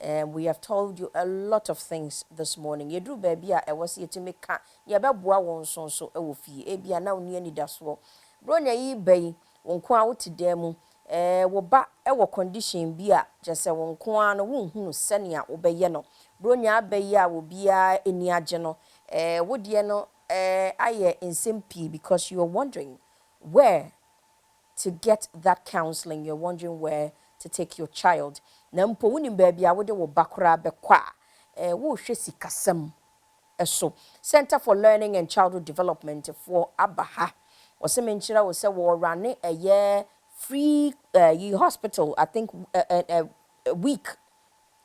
We have told you a lot of things this morning. You do baby, I was here to make car. Ya beboa won so e wo fie. Ebia na oni ani daso. Bronya yi bay won kwa wo ti demu. Wo ba e wo condition bi a jese won kwa no wo hunu sene a wo beye no. Bronya abayi a wo bia eni age no. Wo de no aye nsem pii because you are wondering where to get that counseling. You're wondering where to take your child. Na mpo woni baby a wode wo bakora bekwa wo hwe sikasam eso Center for Learning and Childhood Development for abaha wose menchira wo se wo run a year free hospital, I think a week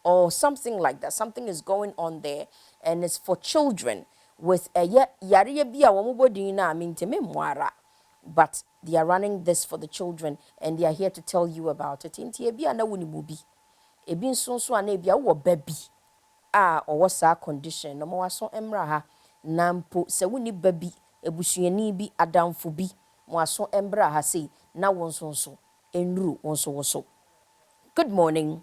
or something like that. Something is going on there and it's for children with a yare bia wo mobodi na aminteme mwara, but they are running this for the children and they are here to tell you about it. Inti ebia na woni mubi ebi nsonso ana ebia wo baby or what's our condition no mo waso emra ha nampo se woni baby ebusuani bi adamfo bi mo waso emra ha sei na wonsonso enru wonso. Good morning.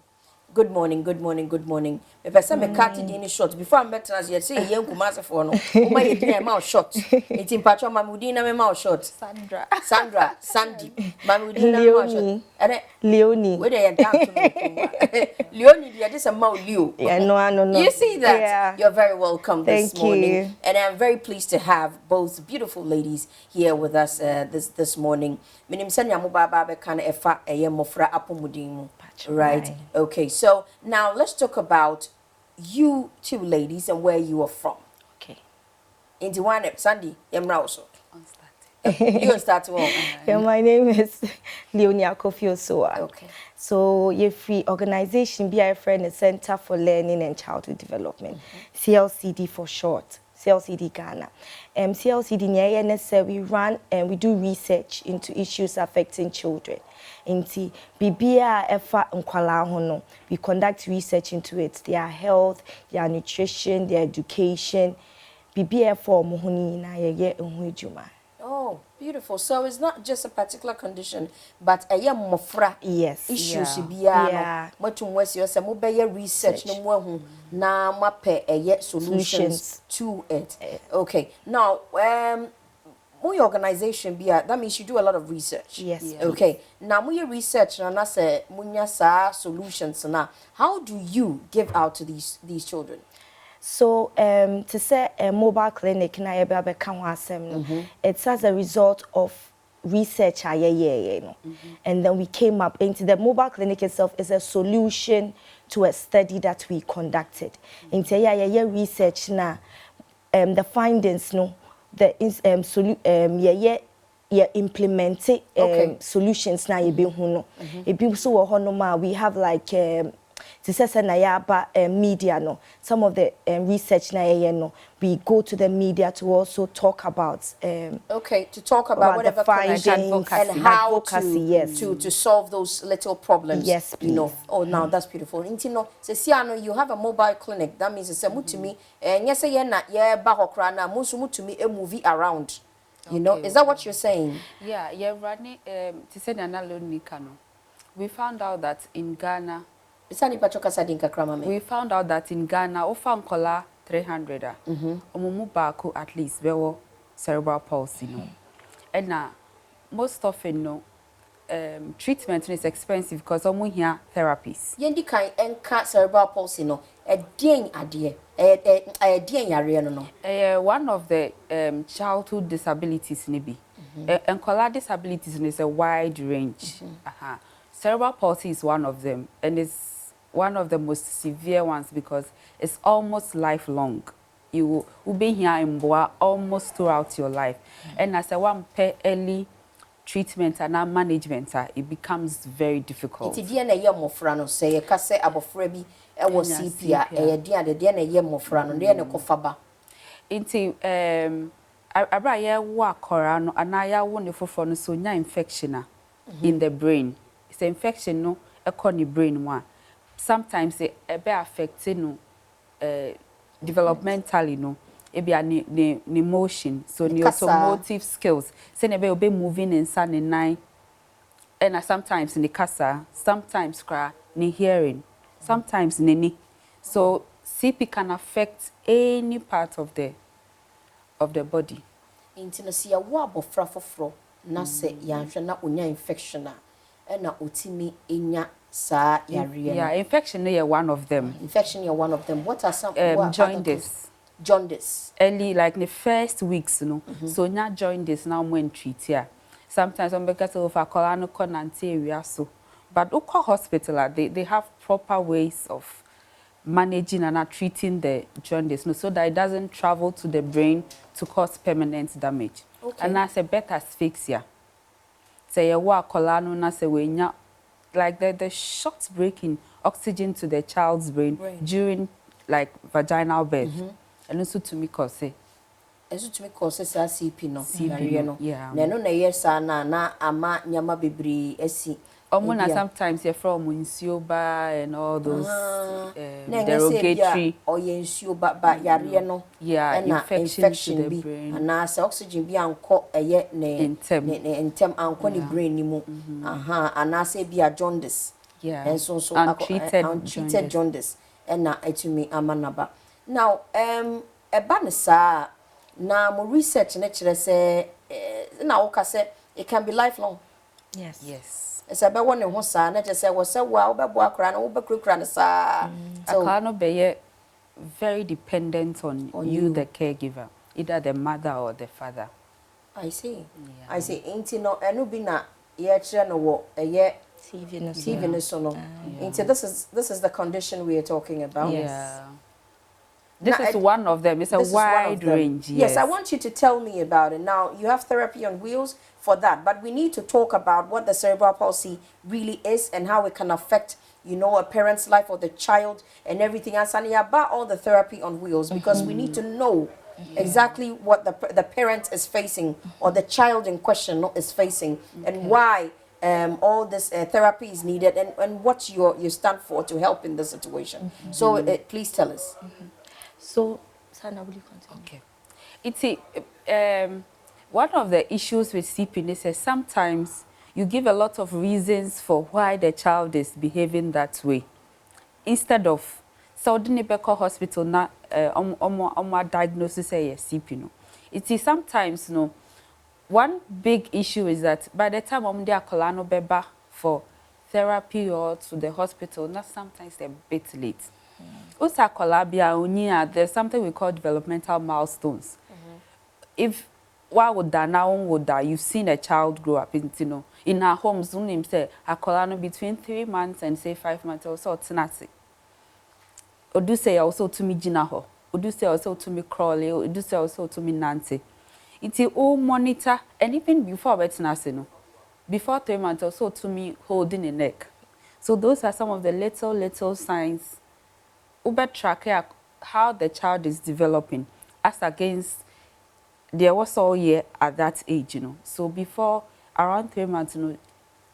Good morning, good morning, good morning. Me pesa me cut the short before I'm better as you say yen kumase for no. Uma ye dey mouth short. Iti mpacho mamudi na me mouth short. Sandra, Sandy. Mamudi na me mouth short. Leonie. Where they down to me. Leonie, this a mouth Leo. Yeah, no. You see that? Yeah. You're very welcome this morning. You. And I'm very pleased to have both beautiful ladies here with us this morning. Minim sanya mo baba be kan efa eye mofra apomudin. Right. Okay. So now let's talk about you two ladies and where you are from. Okay. Into one Sandy, also. You start one. Yeah, my name is Leonie Akofio Sowah. Okay. So your free organization be a friend, the Center for Learning and Childhood Development, CLCD for short. CLCD Ghana. CLCD NSA, we run and we do research into issues affecting children. Inti bibia efa nkwala hono. We conduct research into it, their health, their nutrition, their education. Bibia for mohoni na yeye enhujuma. Oh, beautiful. So it's not just a particular condition, but a mofra issues yeah. Motum west you say mo be research no mo na mape solutions to it. Okay. Now, my organization that means you do a lot of research. Yes. Okay. Now my research na say munya sa solutions na. How do you give out to these children? So to say a mobile clinic na ebe kan wasem it's as a result of research and then we came up into the mobile clinic itself is a solution to a study that we conducted. Into research na the findings no the implemented solutions na ye be hu no e bi so wo hono ma we have like media no some of the research na no we go to the media to also talk about to talk about whatever the findings and how to solve those little problems. Yes, please. You know. Oh, now that's beautiful. You have a mobile clinic. That means it's a mutumi and yes na ba hokra na mutumi a movie around. You know, is that what you're saying? Yeah, running to say Leonie Kano. We found out that in Ghana we found out that in Ghana, Ofankola 300, Omumu Baku at least, there were cerebral palsy. No. And now, most often, no, treatment is expensive because we here therapies. Yendi kai enka cerebral palsy no, a dien yare no. One of the childhood disabilities maybe. Enkola disabilities is a wide range. Cerebral palsy is one of them, and it's one of the most severe ones because it's almost lifelong. You will be here in Boa almost throughout your life. And as a one pay early treatment and management, it becomes very difficult. It's the year mofrano say a case abofrebi e was sepia e dia de year mofrano de ne kofaba. Inti abraya wa korano anaya wonderful for so nya infection in the brain. It's an infection no e brain one. Sometimes it be affecting no developmentally no it be an emotion so the automotive skills say ne be moving inside the nine and sometimes in the casa sometimes cry ni hearing sometimes nini. So CP can affect any part of the body. Inti na si ya wo abofra foforo na se ya hwe na onya infection a na otimi enya saa yare Yeah, infection is one of them. Infection is one of them. What are some jaundice? Jaundice. Early, like the first weeks, So now jaundice now when treat here. Sometimes when because of a colano area so, but local hospital they have proper ways of managing and treating the jaundice, so that it doesn't travel to the brain to cause permanent damage. Okay. And that's a better asphyxia. Say a wa colano na se we like the short breaking oxygen to the child's brain. During like vaginal birth. And also to me cause CP no. CP no. Yeah. Na no na yes na ama nyama bebre esi. Omuna sometimes you're from Nsioba and all those derogatory. Or Nsioba but yare no. Yeah, infection to the brain. And as oxygen be anko eye ne intem anko ni brain ni mu. And as be a jaundice. Yeah. And so untreated jaundice. And na etumi amanaba. Now eba ne saa na mo research na kire say na wo ka say it can be lifelong. Yes. It's about one who sa na just say wo say wo be bo akra na wo be kura na sa. Akra no be very dependent on you the caregiver, either the mother or the father. I see. Yeah. I see. Ain't no enu bi na ye kire no wo eye TV no so no. Ain't this is the condition we are talking about. Yeah. This is one of them. It's a wide range. Yes, I want you to tell me about it. Now, you have therapy on wheels for that, but we need to talk about what the cerebral palsy really is and how it can affect, a parent's life or the child and everything else. And about all the therapy on wheels, because we need to know exactly what the parent is facing or the child in question is facing and why all this therapy is needed and what you stand for to help in this situation. So please tell us. So, Sandra, will you continue? Okay. It's one of the issues with CP is sometimes you give a lot of reasons for why the child is behaving that way. Instead of Saudinebeko Hospital na diagnosis CP no. It is sometimes one big issue is that by the time they are colano beba for therapy or to the hospital, not sometimes they're a bit late. Also, there's something we call developmental milestones. If you've seen a child grow up in our homes, say a between 3 months and say 5 months or so, or do say also to me jinaho, or do say also to me crawley, or do say also to me nancy. It's all monitor, and even before before 3 months or so to me holding a neck. So those are some of the little signs. Track how the child is developing as against there was all year at that age, So before around 3 months,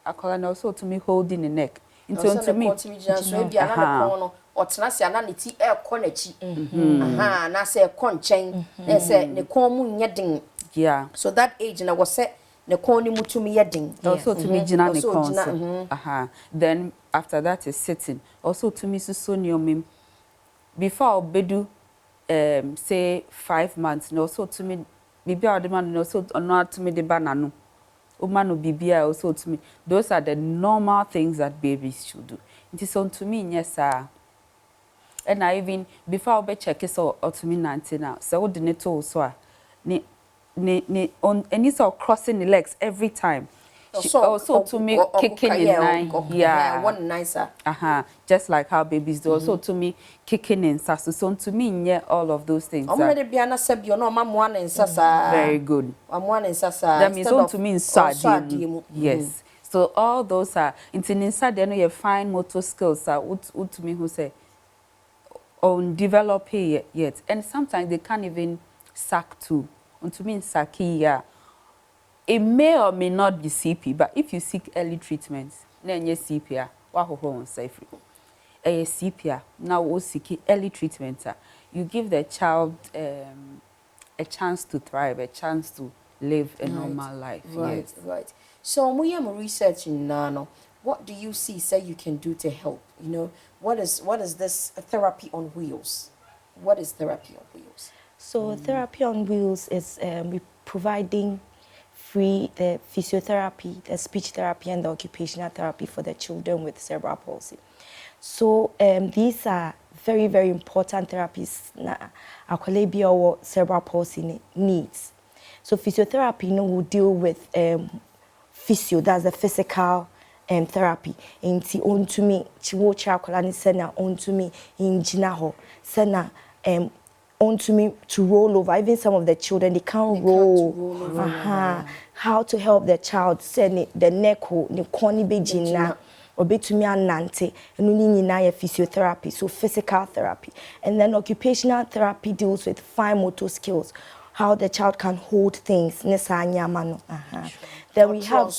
I call and also to me holding the neck. Into to me. Yeah. So that age and I was set ne koni mutumi yeding. Also to me jina ne konse. Then after that is sitting. Also to me susonium. Before bedu say 5 months, no so to me bibia the man no so not to me the banana. Umano bibia also to me. Those are the normal things that babies should do. It is on to me, yes, sir. And I even before I be check it so to me 19 now. So the neto so on any sort of crossing the legs every time. Also to me kicking in nine. Yeah. One nicer. Just like how babies do. Also to me kicking in sasu. So to me, yeah, all of those things. Very good. That means on to me inside. Yes. So all those are inside there you find motor skills are what to me who say on develop yet. And sometimes they can't even suck too. On to me saki yeah. It may or may not be CP, but if you seek early treatment, then you CPR. A CPR now we seek early treatment. You give the child a chance to thrive, a chance to live a normal life. Right, right. So we are researching now. What do you see? Say you can do to help. what is this therapy on wheels? What is therapy on wheels? So therapy on wheels is we providing free the physiotherapy, the speech therapy, and the occupational therapy for the children with cerebral palsy. So these are very, very important therapies that Akwalebia or cerebral palsy needs. So physiotherapy will deal with physio, that's the physical therapy. Inti ontumi chiwo chakola ni sena ontumi injina ho sena ontumi to roll over. Even some of the children they can't roll. How to help the child send the neck ho ni koni bejina obetumi anante enu ni nyina ya physiotherapy, so physical therapy. And then occupational therapy deals with fine motor skills, how the child can hold things. Then we have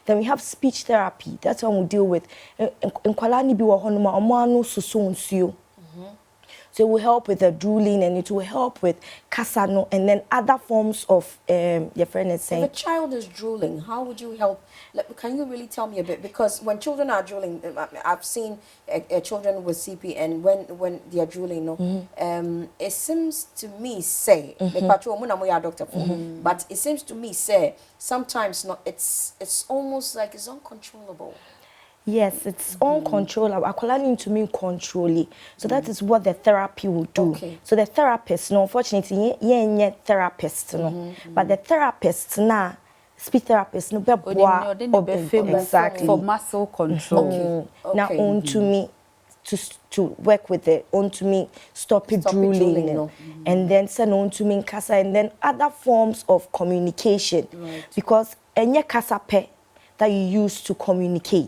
Then we have speech therapy. That's when we deal with nkwalani bi wo honoma omano susu nsuo. So it will help with the drooling, and it will help with kasano, and then other forms of your friend is saying. If a child is drooling, how would you help? Can you really tell me a bit? Because when children are drooling, I've seen children with CP, and when they are drooling, it seems to me say, but it seems to me say sometimes not. It's almost like it's uncontrollable. Yes, it's uncontrollable. Akwala need to mean controlling. So that is what the therapy will do. Okay. So the therapist, no, unfortunately, yeah, therapist, no. But the therapist now, speech therapist, no, exactly for muscle control. Now on to me to work with it, on to me stop it drooling, and then send on to me kasa, and then other forms of communication, because enye kasa pe that you use to communicate.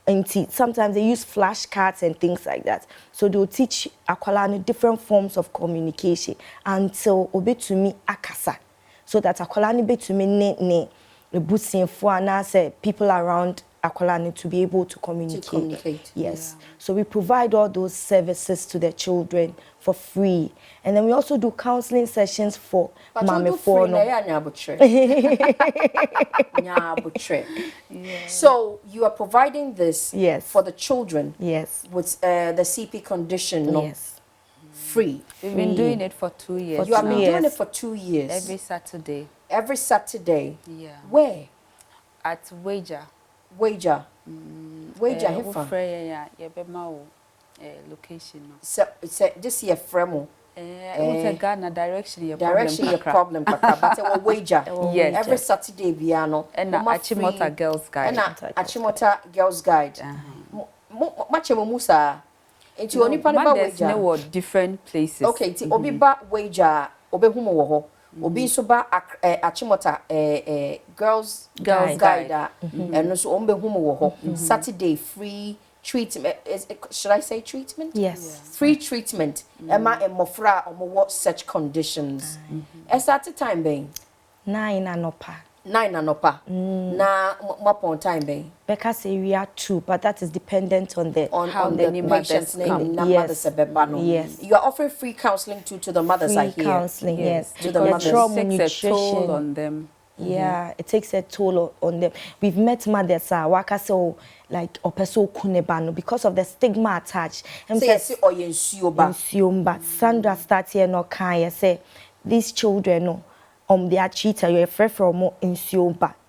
And sometimes they use flashcards and things like that. So they'll teach Akwalani different forms of communication until obetumi akasa. So that Akwalani betumi ne busin fuana say people around Akwalani to be able to communicate. Yes. Yeah. So we provide all those services to the children for free. And then we also do counseling sessions for mame for no. So you are providing this for the children with the CP condition, free. We've been doing it for 2 years. You have been doing it for 2 years. Every Saturday. Every Saturday. Yeah. Where? At Wager. Wager. Wager. Location. So this year Fremo. Ghana direction your problem. But a wager. Yes. Every Saturday piano. And Achimota Girls Guide. And Achimota Girls Guide. Much Musa. Into only wager. Different places. Okay. Ti obiba wager. Obehumo woho. Obi so ba Achimota Girls Guide. And so ombehumo woho. Saturday free treatment. Should I say treatment? Yes. Free treatment. Emma and Mofra what such conditions. At the time being 9 anopa. 9 anopa. Na what time being? Because area 2, but that is dependent on the on the patient's name. Yes. You are offering free counseling to the mothers. I hear. Free counseling, yes. To the mothers. Trauma, it takes a toll on them. Yeah, it takes a toll on them. We've met mothers waka so like opeso kunebano because of the stigma attached. Sandra starts here no can say these children no they are cheater you're afraid from more in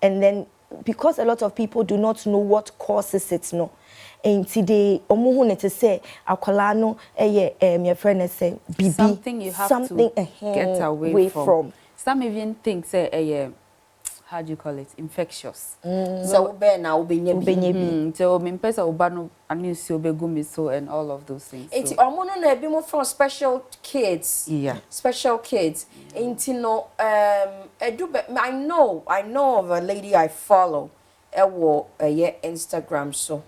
and then because a lot of people do not know what causes it no. And today, omuhune to say, akwala no, your friend say, bibi, something you have to get away from. Some even think say, how do you call it? Infectious. So now so mimpesa ubano anisi obegumi so and all of those things. It's omono na ebi mo from special kids. Yeah. Special kids. Inti no I know of a lady I follow. Ewo Instagram so.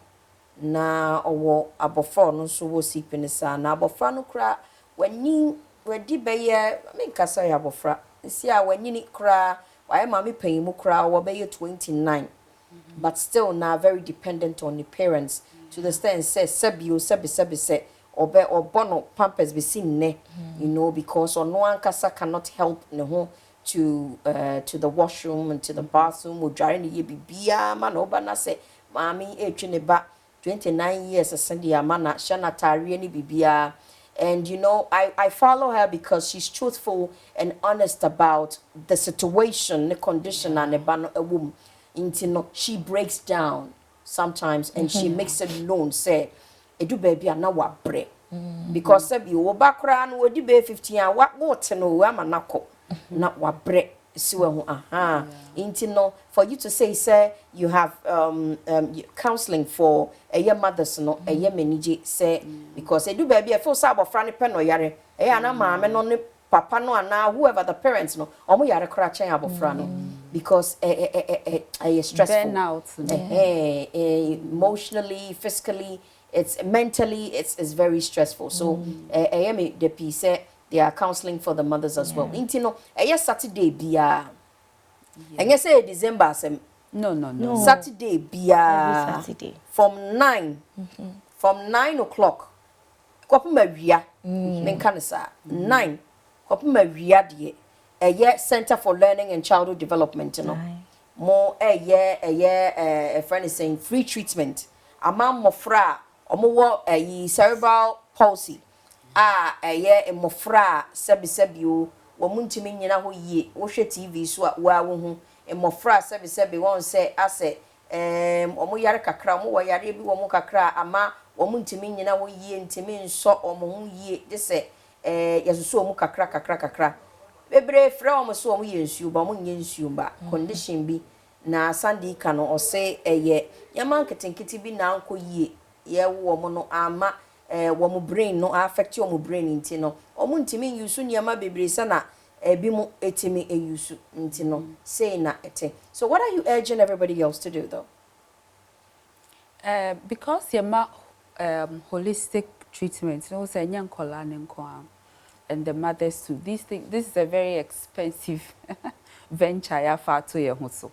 Na owo abofra no so wo sipini sa na abofra no kra wani wedi beye me nkasa ya abofra. Si a wani ni kra why mommy paying mu kra wo beye 29. But still now very dependent on the parents to the extent say sebi say obe bono pampers be seen ne you know because on one kasa cannot help ne ho to the washroom and to the bathroom or dry ni ye bibia man oba na say mommy etwe ne ba 29 years ascending amana shana tari ni bibia. And you know, I follow her because she's truthful and honest about the situation, the condition, and a woman. She breaks down sometimes and she makes it known, say, Edu baby, and now what break. Because sabi wo bakra no wodi be 15 a what no amanako na wabre siwe ho aha no for you to say you have counseling for a year mothers no a year manage say because they do baby I feel say abofra ne pe no yare e ya na maame no ne papa no ana whoever the parents no omo yare kra chen abofra no because stressful burnout emotionally, physically, it's mentally, it's very stressful. So the piece they are counseling for the mothers as well. Intino Saturday bia. And you say December no. Saturday bia. Every Saturday. From 9 from 9 o'clock. Kopuma wia. Menka sa 9 kopuma wia de. Center for Learning and Childhood Development, you know. More a friend is saying free treatment. Amam mofra omo cerebral palsy. Mofra sebi wo muntimi nyina ho yie wo hwe TV so a wa wo hu mofra sebi won say ase omo yare kakra omo yare bi wo mo kakra ama wo muntimi nyina ho yie ntimi nso omo ho yie de se yesusu omo kakra bebre fra omo so omo yensuo ba omo nyensuo ba condition bi na Sandy kano o say yaman ketenketi bi na anko yie ye wo omo no ama wo mo brain no affect your brain nti no omo ntimi yusu niama bebre sa na bi mu etimi eyusu nti no say na ete. So what are you urging everybody else to do though? Because yama holistic treatment, you know, say nyankola nenko and the mothers too. This is a very expensive venture ya fa to ye ho so.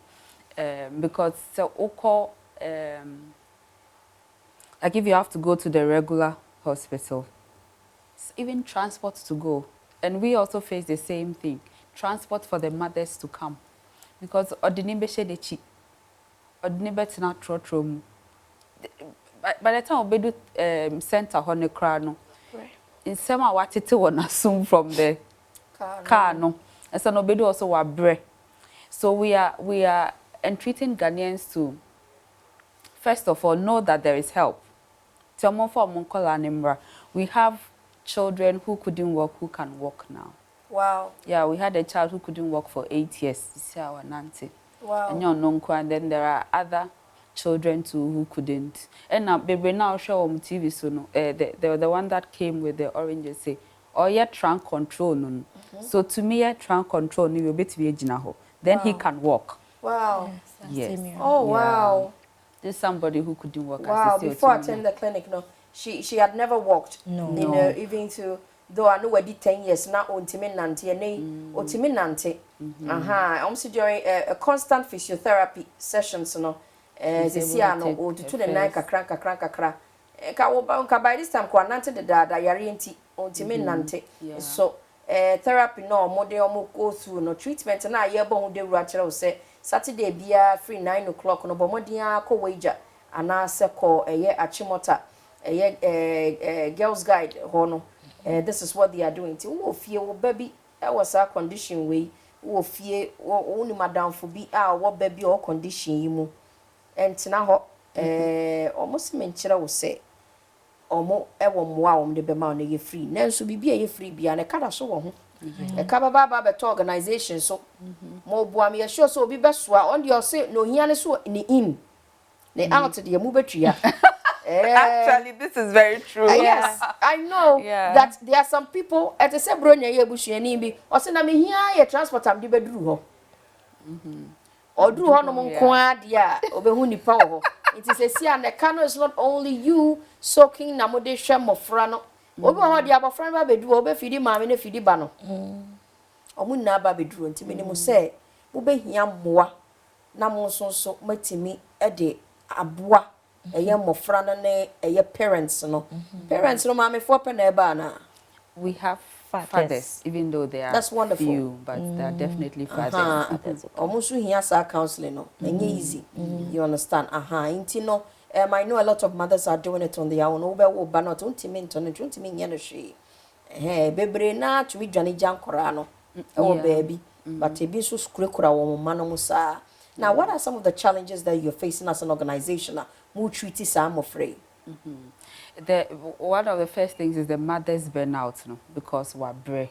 Because so oko like if you have to go to the regular hospital, even transport to go, and we also face the same thing, transport for the mothers to come, because odinibe shedechi odinibe tina trotro mu by the time we do center ho ne kra no in some a watete won assume from the car no and so no bedu also wa bre. So we are entreating Ghanaians to first of all know that there is help. We have children who couldn't walk who can walk now. Wow. Yeah, we had a child who couldn't walk for 8 years. This is our Nancy. Wow. And then there are other children too who couldn't. And now baby now show on TV so no the one that came with the oranges say oh yeah trunk control no. So to me yeah trunk control ni will be to be then he can walk. Wow. Yes. Oh wow. There's somebody who couldn't walk. Wow, before attending the clinic, no, she had never walked. No. You know, even to though I know I did 10 years now on Timinante and Otiminante. Almost during a constant physiotherapy sessions, no. Zesiano or to the night kakra. By this time, Quanante the dada yarienti on Timinante. So therapy no more they almost go through no treatment and I year bon de Rachel say Saturday bia free 9 o'clock no bomodia ko wager and I say call a year achimota a girls guide hono. This is what they are doing. Oh, fear, baby, that was our condition way. Oh, fear, only madam for be our what baby or condition you. And now, almost mention I will say, or more ever wow, the bemount you free. Nancy be a free be and a cat so a cababa organization so more boy, sure so be best on your say no he so in the inn. They out to the mubetria. Actually, this is very true. Yes, I know that there are some people at the Sebronia Yabushi and Nimbi, or send me here, transport am dibe drew ho. Or drew on quad, yeah, Obehuni power. It is a sea and the canoe is not only you soaking Namode Sham of Frano, over how the other friend baby drew over feeding mammy and feeding bano. Or mun na baby drew and Timmy say, Ube yam bois, Namonson so much me a day, a bois. A young mofrana ne a parents no parents no mama for peneba. We have fathers even though they are that's wonderful few, but they are definitely fathers. Almost here sa counseling no and easy you understand inti no I know a lot of mothers are doing it on their own. Over but not untimin she. Bebre na to be Johnny Jan Corano. Oh, baby. But a bit so screwkura woman musa. Now, what are some of the challenges that you're facing as an organization? More treaties, I'm afraid. One of the first things is the mother's burnout, no, because we're brave.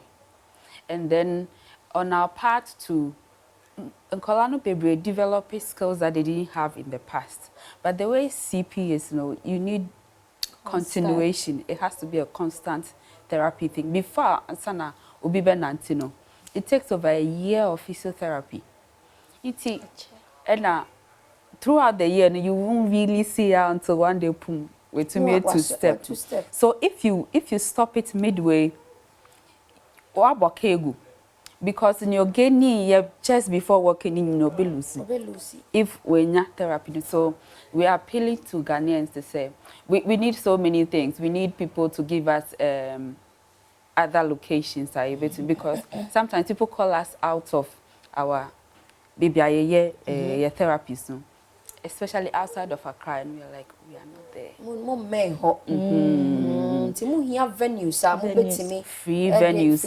And then on our part to Nkolano Bebre develop skills that they didn't have in the past. But the way CP is, you need continuation. It has to be a constant therapy thing. Before Ansana Ubibe Nantino, it takes over a year of physiotherapy. And throughout the year, you won't really see her until one day, boom, wait to me to step. So if you stop it midway, because in your gaining just before working in your Lucy. If we're not therapy, so we are appealing to Ghanaians to say we need so many things. We need people to give us other locations because sometimes people call us out of our baby therapy soon. Especially outside of Accra, and we are like, we are not there. Free venues,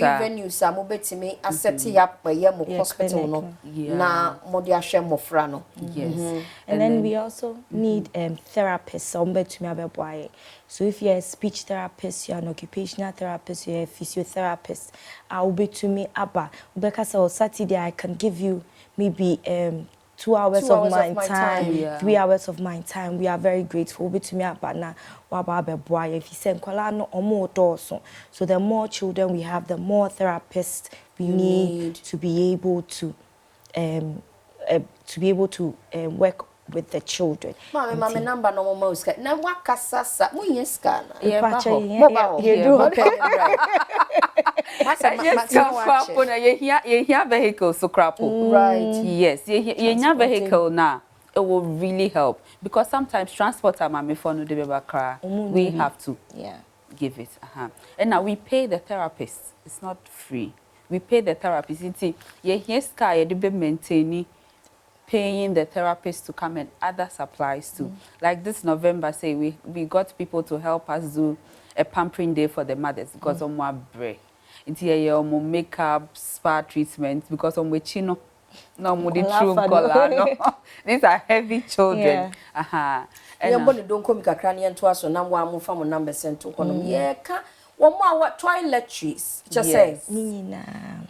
setting up a hospital, no, na modiashe mofrano. Yes. And then we also need therapists. So if you're a speech therapist, you're an occupational therapist, you're a physiotherapist, I'll be to me abba. Because on Saturday I can give you maybe 2 hours of my time, 3 hours of my time. We are very grateful. To me, but now, if you send Kolano or more doors, so the more children we have, the more therapists we need to be able to work with the children. Mama, number no more scan. Now what casasa? Muye scan. You vehicle so crapple. Right. Yes, you vehicle now. It will really help because sometimes transport we have to give it. And now we pay the therapist. It's not free. We pay the therapist. Yes, maintaining paying the therapist to come and other supplies too. Like this November, say we got people to help us do a pampering day for the mothers because of more break. Into makeup, spa treatment because of chino. No, these are heavy children. And don't come cranian to us or number one from number sent to one. Yeah, one more what toiletries. Just say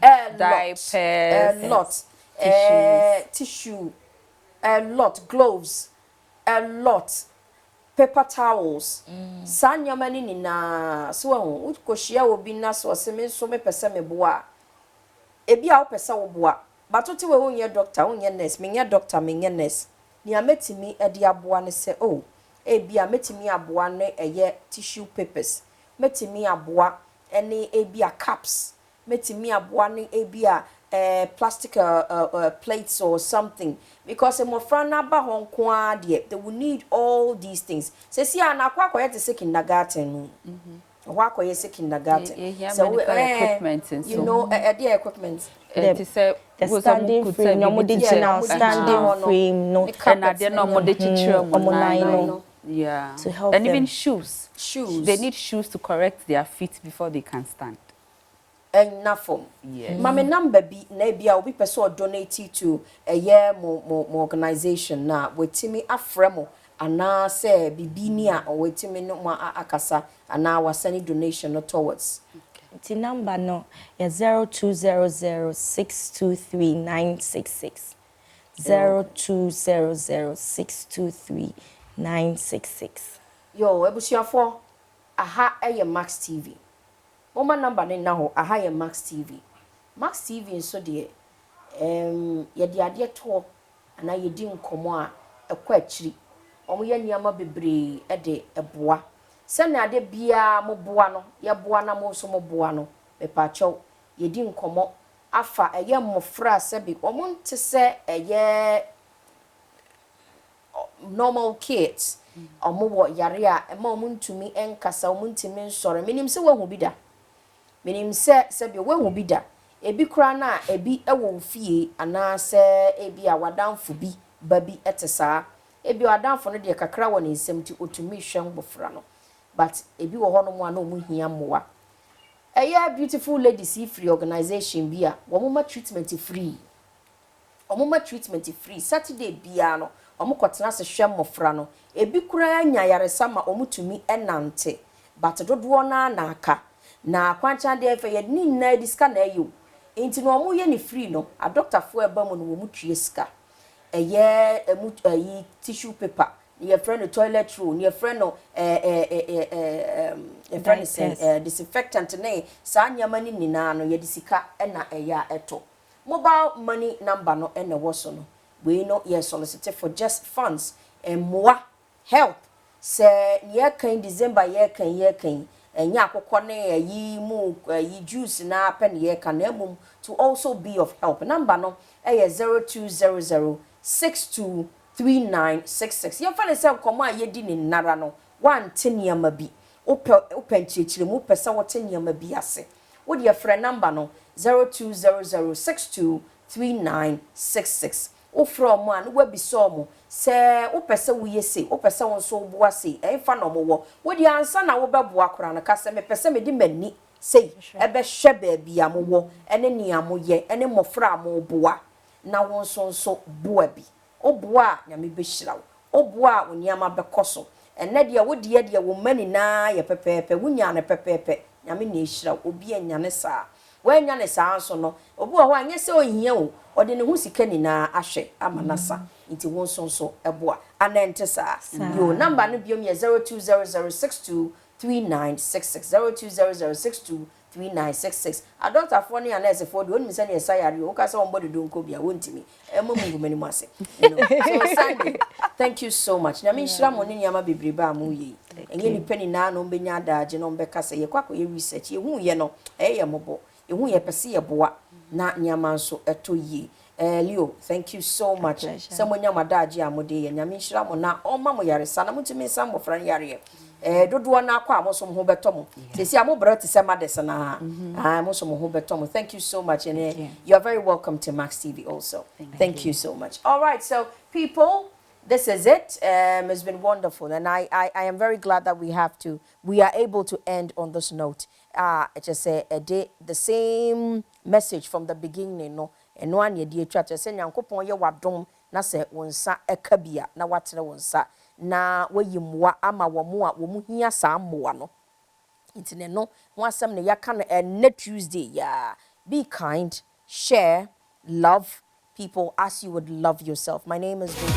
diapers, a lot. Tissue, a lot, gloves, a lot, paper towels. Sanya mani na so which koshia will be nas or semi so me pesa me boa. Ebi a pesa wo boa. But what we won your doctor, on your nurse, me your doctor, me your nurse. Ni ameti mi e dia boa ne se oh. Ebi a meti mi aboa ne eye tissue papers. Meti mi aboa ene ebi a caps. Meti mi aboa ne ebi a plastic plates or something because a mofrana ba honkwa they will need all these things. Say see na kwa to say kindergarten. Why say kindergarten? So equipment and you know the equipment. The standing frame, no digital standing frame, no and I didn't know yeah. To help and them. even shoes. They need shoes to correct their feet before they can stand. Enough for yes. Mama number be na bia obi person donate to a year more organization na wetimi afremo ana say bibinia or wetimi no ma akasa ana wasani donation no towards the number no is 0200623966 0200623966 yo ebusuafo aha eye Max TV. Mama number ne na ho aha ye Max TV. Max TV nso de ye de ade to ana ye di nkomo a ekwa akiri. Omo ye niama bebre e de eboa. Se na ade bia mo boa no, ye boa na mo so mo boa no. Me pa chew ye di nkomo afa eye mofra se bi omo nte se eye normal kids. Omo wo yare a e ma omo ntumi enkasa omo ntimi nsore. Menim se wahu bi da. Menim se bi wahu bi da. Ebi kura na ebi ewo fie ana se ebi a wadamfo bi ba bi etesa ebi adamfo no de kakra wɔ ne nsɛm ti otumi hwɛ mbofra no but ebi wɔ hɔ no mo a na omu hia mmoa ɛyɛ beautiful ladies free organization bi a wɔn treatment free Saturday bia no wɔn kɔtena se hwɛ mmofra no ebi kura nya yaresa ma wɔn tumi ɛnante but dodoɔ na aka na kwancha de efe ye ni na diska na ayo enti no wɔn ye ni free no a doctor fo eba mu no wɔn tue ska ɛyɛ emu ayi tissue paper your friend toilet roll your friend no disinfectant na saa nyama ni nyina no ye disika na ɛya ɛto mobile money number no na wo so no we no ye solicit for just funds and more help say ye kan December ye kan enya akokɔ ne yi mu yi juice na pen ye kan emum to also be of help number no 0200623966 ye fa ne se komo a ye di ne nara no wan teniama bi open chichire mu pesa wo teniama bi ase wo de frɛ number no 0200623966 o from one we bi so mo se o pese wo yese o pese won so bo ase e fa no mo wo wo di ansa na wo beboa kora na ka se me pese me di mani sei e be hwe ba bia mo wo ene nia mo ye ene mofra mo boa na won so boa bi o boa nya me be hyira o boa wo nia ma be koso ene de wo de wo mani na ye pepepe wo nya ne pepepe nya me na hyira obi anya ne saa when nya ne saa so no obi wo anya se ohia o ode ne hu sika ni na ahwe amanasa nti won so eboa anente saa yo number no biom ye 0200623966 0200623966 adulta for ni anese for do onimi se ne sayare o ka se won bodo do nko bia wontimi emamu mani mu ase so Sunday thank you so much na me nhira mo ne nyama bebrebe amu yi enye ni pani na no benya adage no mbeka se ye kwakọ ye research ye hu ye no ye mobo ye hu ye pese ye boa na nyama nso eto yi Leo, thank you so much. Someone nyama daji amode ye nyame nhira mo na oma mo yare sana mutumi sam mo fran yare dodo na akwa mo so mo ho beto mo sesi amo bro te se madese na mo so mo ho beto mo. Thank you so much and you are very welcome to Max TV also. Thank you so much. All right, so people, this is it. It's been wonderful and I am very glad that we are able to end on this note. It's just a day the same message from the beginning, no. Eno an ye die twa se nyankopon ye wadom na se wonsa eka bia na watere wonsa na wayimwa ama wo mu a wo mu hia saa mmoa no intine no ho asem ne yaka no enne Tuesday ya be kind, share, love people as you would love yourself. My name is Baby.